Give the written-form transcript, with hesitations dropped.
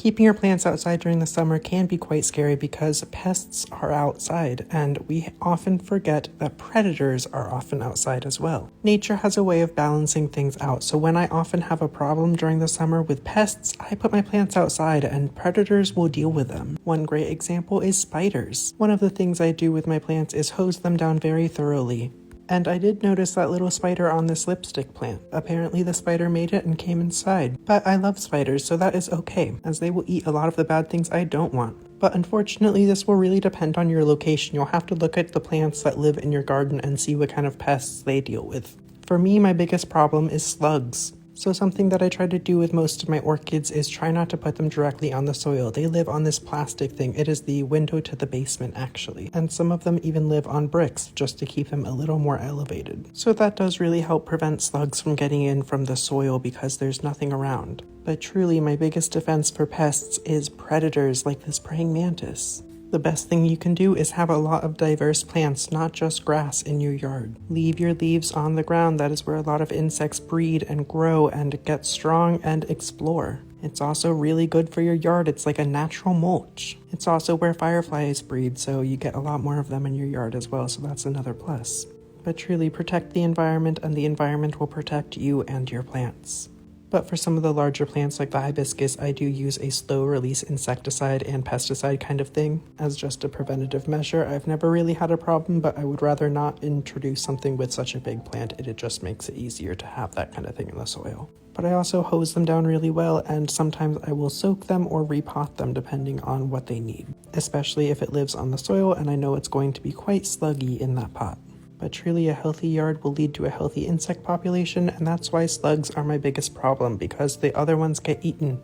Keeping your plants outside during the summer can be quite scary because pests are outside, and we often forget that predators are often outside as well. Nature has a way of balancing things out, so when I often have a problem during the summer with pests, I put my plants outside and predators will deal with them. One great example is spiders. One of the things I do with my plants is hose them down very thoroughly. And I did notice that little spider on this lipstick plant. Apparently the spider made it and came inside. But I love spiders, so that is okay, as they will eat a lot of the bad things I don't want. But unfortunately, this will really depend on your location. You'll have to look at the plants that live in your garden and see what kind of pests they deal with. For me, my biggest problem is slugs. So something that I try to do with most of my orchids is try not to put them directly on the soil. They live on this plastic thing. It is the window to the basement, actually. And some of them even live on bricks, just to keep them a little more elevated. So that does really help prevent slugs from getting in from the soil because there's nothing around. But truly, my biggest defense for pests is predators like this praying mantis. The best thing you can do is have a lot of diverse plants, not just grass, in your yard. Leave your leaves on the ground. That is where a lot of insects breed and grow and get strong and explore. It's also really good for your yard. It's like a natural mulch. It's also where fireflies breed, so you get a lot more of them in your yard as well, so that's another plus. But truly, protect the environment, and the environment will protect you and your plants. But for some of the larger plants like the hibiscus, I do use a slow-release insecticide and pesticide kind of thing as just a preventative measure. I've never really had a problem, but I would rather not introduce something with such a big plant. It just makes it easier to have that kind of thing in the soil. But I also hose them down really well, and sometimes I will soak them or repot them depending on what they need, especially if it lives on the soil and I know it's going to be quite sluggy in that pot. But truly, a healthy yard will lead to a healthy insect population, and that's why slugs are my biggest problem, because the other ones get eaten.